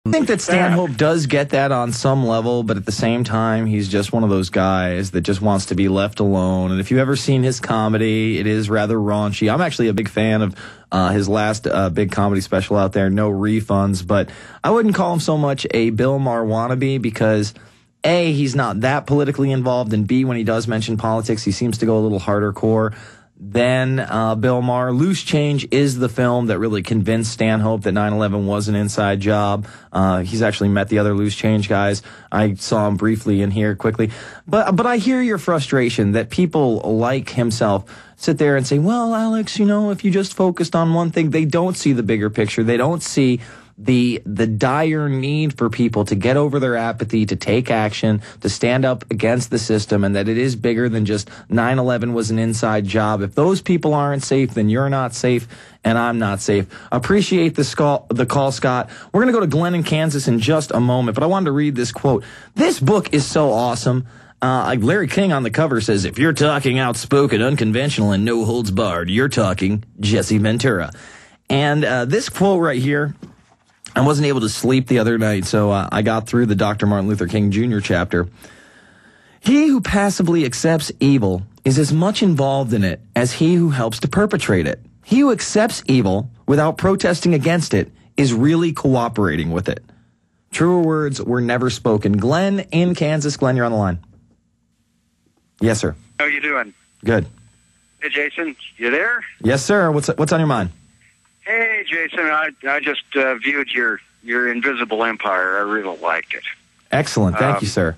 I think that Stanhope does get that on some level, but at the same time, he's just one of those guys that just wants to be left alone. And if you've ever seen his comedy, it is rather raunchy. I'm actually a big fan of his last big comedy special out there, No Refunds, but I wouldn't call him so much a Bill Maher wannabe because, A, he's not that politically involved, and B, when he does mention politics, he seems to go a little harder core than Bill Maher. Loose Change is the film that really convinced Stanhope that 9/11 was an inside job. He's actually met the other Loose Change guys. I saw him briefly in here quickly. But I hear your frustration that people like himself sit there and say, well, Alex, if you just focused on one thing, they don't see the bigger picture. They don't see the dire need for people to get over their apathy, to take action, to stand up against the system, and that it is bigger than just 9/11 was an inside job. If those people aren't safe, then you're not safe, and I'm not safe. Appreciate the call, Scott. We're going to go to Glenn in Kansas in just a moment, but I wanted to read this quote. This book is so awesome. Larry King on the cover says, if you're talking outspoken, unconventional, and no holds barred, you're talking Jesse Ventura. And this quote right here, I wasn't able to sleep the other night, so I got through the Dr. Martin Luther King Jr. chapter. He who passively accepts evil is as much involved in it as he who helps to perpetrate it. He who accepts evil without protesting against it is really cooperating with it. Truer words were never spoken. Glenn in Kansas. Glenn, you're on the line. Yes, sir. How you doing? Good. Hey, Jason, you there? Yes, sir. What's on your mind? Hey, Jason, I just viewed your Invisible Empire. I really liked it. Excellent. Thank you, sir.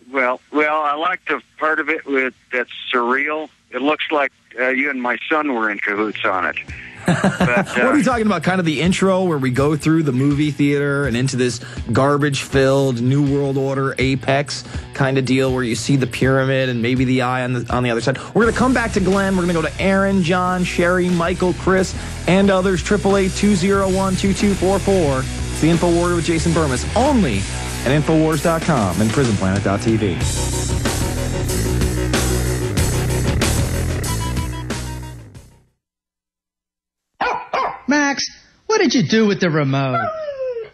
Well, I liked the part of it that's surreal. It looks like you and my son were in cahoots on it. But, what are you talking about? Kind of the intro where we go through the movie theater and into this garbage-filled New World Order apex kind of deal where you see the pyramid and maybe the eye on the other side. We're going to come back to Glenn. We're going to go to Aaron, John, Sherry, Michael, Chris, and others. 888-201-2244. It's the Infowarrior with Jason Bermas. Only at Infowars.com and PrisonPlanet.tv. Max, what did you do with the remote?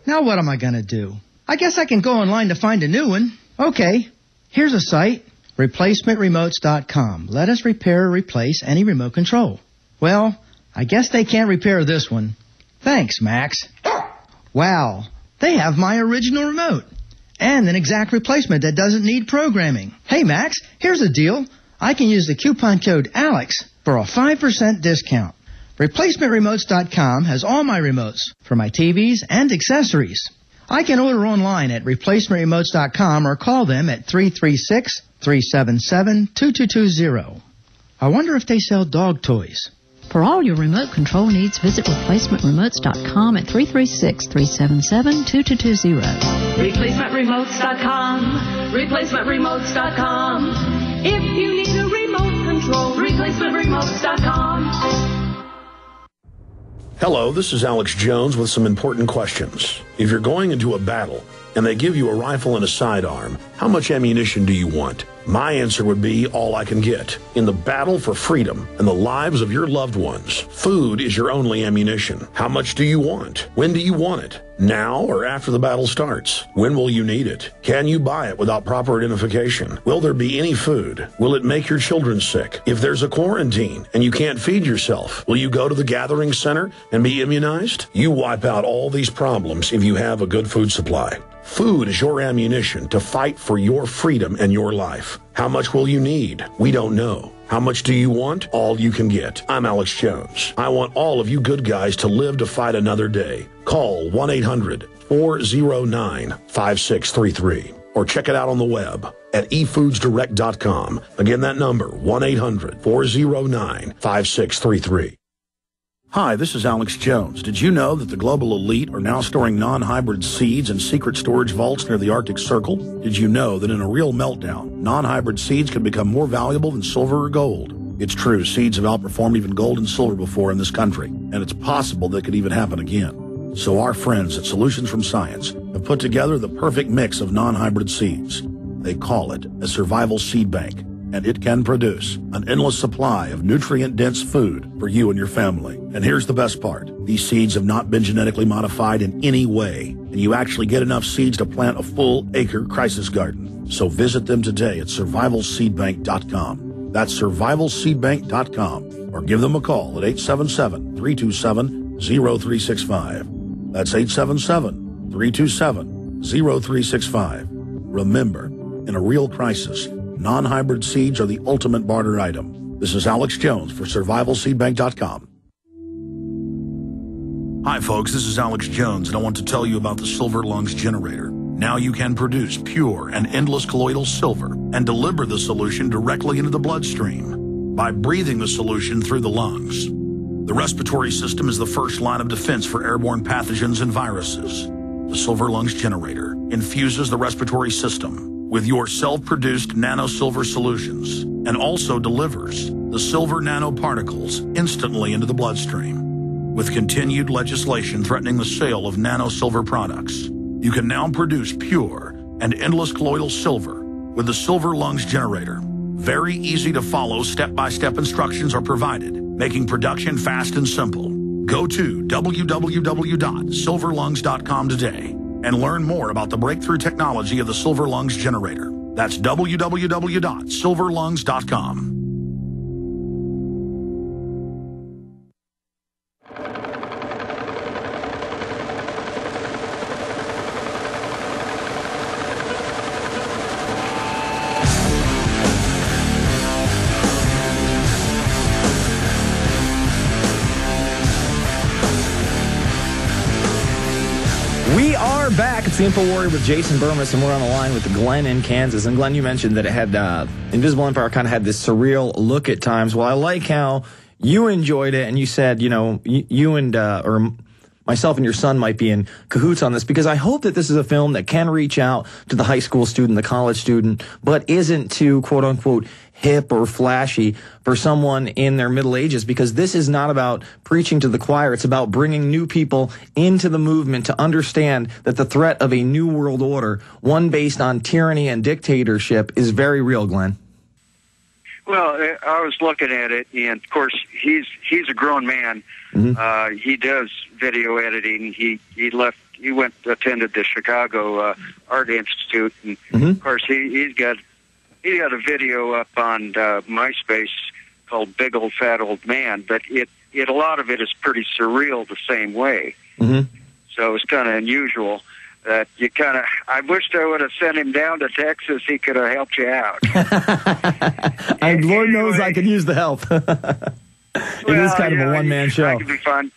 Now what am I going to do? I guess I can go online to find a new one. Okay, here's a site, replacementremotes.com. Let us repair or replace any remote control. Well, I guess they can't repair this one. Thanks, Max. Wow, they have my original remote and an exact replacement that doesn't need programming. Hey, Max, here's a deal. I can use the coupon code ALEX for a 5% discount. ReplacementRemotes.com has all my remotes for my TVs and accessories. I can order online at ReplacementRemotes.com or call them at 336-377-2220. I wonder if they sell dog toys. For all your remote control needs, visit ReplacementRemotes.com at 336-377-2220. ReplacementRemotes.com. ReplacementRemotes.com. If you need a remote control, ReplacementRemotes.com. Hello, this is Alex Jones with some important questions. If you're going into a battle and they give you a rifle and a sidearm, how much ammunition do you want? My answer would be all I can get. In the battle for freedom and the lives of your loved ones, food is your only ammunition. How much do you want? When do you want it? Now or after the battle starts? When will you need it? Can you buy it without proper identification? Will there be any food? Will it make your children sick? If there's a quarantine and you can't feed yourself, will you go to the gathering center and be immunized? You wipe out all these problems if you have a good food supply. Food is your ammunition to fight for your freedom and your life. How much will you need? We don't know. How much do you want? All you can get. I'm Alex Jones. I want all of you good guys to live to fight another day. Call 1-800-409-5633 or check it out on the web at efoodsdirect.com. Again, that number, 1-800-409-5633. Hi, this is Alex Jones. Did you know that the global elite are now storing non-hybrid seeds in secret storage vaults near the Arctic Circle? Did you know that in a real meltdown, non-hybrid seeds can become more valuable than silver or gold? It's true, seeds have outperformed even gold and silver before in this country, and it's possible that could even happen again. So our friends at Solutions from Science have put together the perfect mix of non-hybrid seeds. They call it a survival seed bank, and it can produce an endless supply of nutrient-dense food for you and your family. And here's the best part. These seeds have not been genetically modified in any way. and you actually get enough seeds to plant a full acre crisis garden. So visit them today at survivalseedbank.com. That's survivalseedbank.com. Or give them a call at 877-327-0365. That's 877-327-0365. Remember, in a real crisis, non-hybrid seeds are the ultimate barter item. This is Alex Jones for survivalseedbank.com. Hi folks, this is Alex Jones, and I want to tell you about the Silver Lungs generator. Now you can produce pure and endless colloidal silver and deliver the solution directly into the bloodstream by breathing the solution through the lungs. The respiratory system is the first line of defense for airborne pathogens and viruses. The Silver Lungs generator infuses the respiratory system with your self-produced nano-silver solutions and also delivers the silver nanoparticles instantly into the bloodstream. With continued legislation threatening the sale of nano-silver products, you can now produce pure and endless colloidal silver with the Silver Lungs generator. Very easy to follow step-by-step instructions are provided, making production fast and simple. Go to www.silverlungs.com today and learn more about the breakthrough technology of the Silver Lungs generator. That's www.silverlungs.com. We are back. It's the Infowarrior with Jason Bermas, and we're on the line with Glenn in Kansas. And Glenn, you mentioned that it had Invisible Empire kind of had this surreal look at times. Well, I like how you enjoyed it, and you said, you know, you and or myself and your son might be in cahoots on this, because I hope that this is a film that can reach out to the high school student, the college student, but isn't too quote unquote hip or flashy for someone in their middle ages, because this is not about preaching to the choir. It's about bringing new people into the movement to understand that the threat of a new world order, one based on tyranny and dictatorship, is very real, Glenn. Well, I was looking at it, and of course, he's a grown man. Mm-hmm. He does video editing. He attended the Chicago Art Institute, and of course, he got a video up on MySpace called "Big Old Fat Old Man," but a lot of it is pretty surreal the same way. Mm-hmm. So it's kind of unusual. That I wished I would have sent him down to Texas. He could have helped you out. And Lord knows I could use the help. It is kind of a one-man show. That could be fun.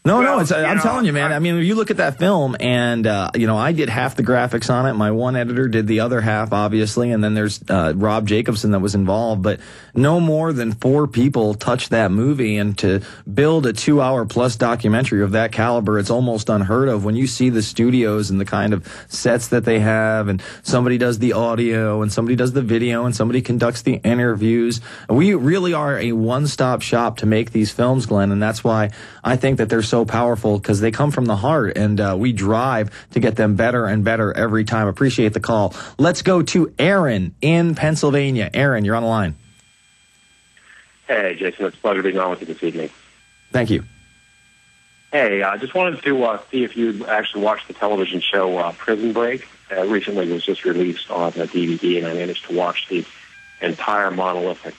No, I'm telling you, man. I mean, you look at that film, and, I did half the graphics on it. My one editor did the other half, obviously, and then there's Rob Jacobson that was involved. But no more than 4 people touched that movie, and to build a 2-hour-plus documentary of that caliber, it's almost unheard of. When you see the studios and the kind of sets that they have, and somebody does the audio, and somebody does the video, and somebody conducts the interviews. We really are a one-stop shop to make these films, Glenn, and that's why I think that they're so powerful, because they come from the heart, and we drive to get them better and better every time. Appreciate the call. Let's go to Aaron in Pennsylvania. Aaron, you're on the line. Hey, Jason. It's a pleasure being on with you this evening. Thank you. Hey, I just wanted to see if you actually watched the television show Prison Break. Recently, it was just released on the DVD, and I managed to watch the entire monolithic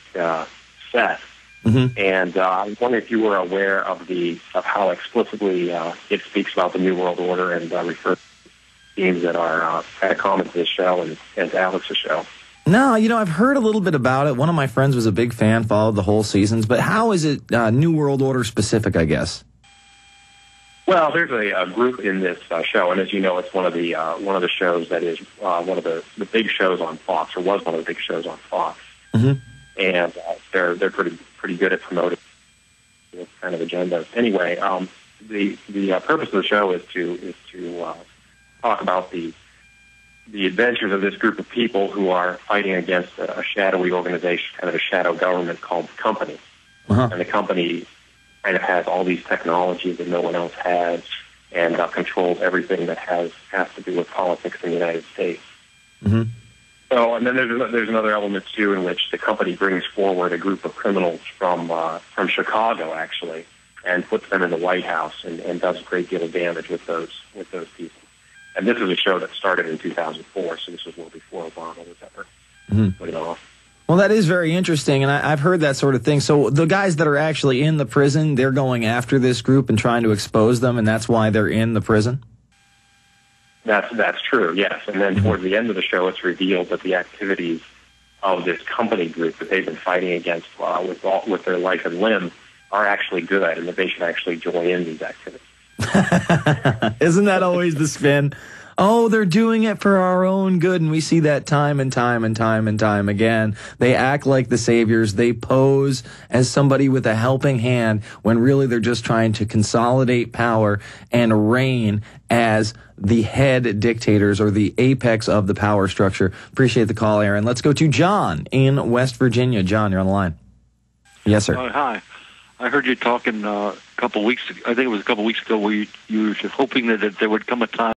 set. Mm-hmm. And I was wondering if you were aware of how explicitly it speaks about the New World Order and refers to themes that are kind of common to this show and to Alex's show. No, I've heard a little bit about it. One of my friends was a big fan, followed the whole seasons. But how is it New World Order specific, I guess? Well, there's a group in this show, and as you know, it's one of the shows that is one of the big shows on Fox, or was one of the big shows on Fox. Mm-hmm. And they're pretty good at promoting this kind of agenda. Anyway, the purpose of the show is to talk about the adventures of this group of people who are fighting against a shadowy organization, kind of a shadow government called the Company. Uh-huh. And the Company kind of has all these technologies that no one else has, and controls everything that has to do with politics in the United States. Mm-hmm. So, and then there's another element too, in which the Company brings forward a group of criminals from Chicago, actually, and puts them in the White House and does a great deal of damage with those people. And this is a show that started in 2004, so this was well before Obama was ever put it off. Well, that is very interesting, and I've heard that sort of thing. So the guys that are actually in the prison, they're going after this group and trying to expose them, and that's why they're in the prison? That's true, yes. And then towards the end of the show, it's revealed that the activities of this company group that they've been fighting against with their life and limb are actually good, and that they should actually join in these activities. Isn't that always the spin? Oh, they're doing it for our own good, and we see that time and time and time and time again. They act like the saviors. They pose as somebody with a helping hand when really they're just trying to consolidate power and reign as the head dictators or the apex of the power structure. Appreciate the call, Aaron. Let's go to John in West Virginia. John, you're on the line. Yes, sir. Hi. I heard you talking a couple weeks ago, I think it was a couple weeks ago, where you were hoping that there would come a time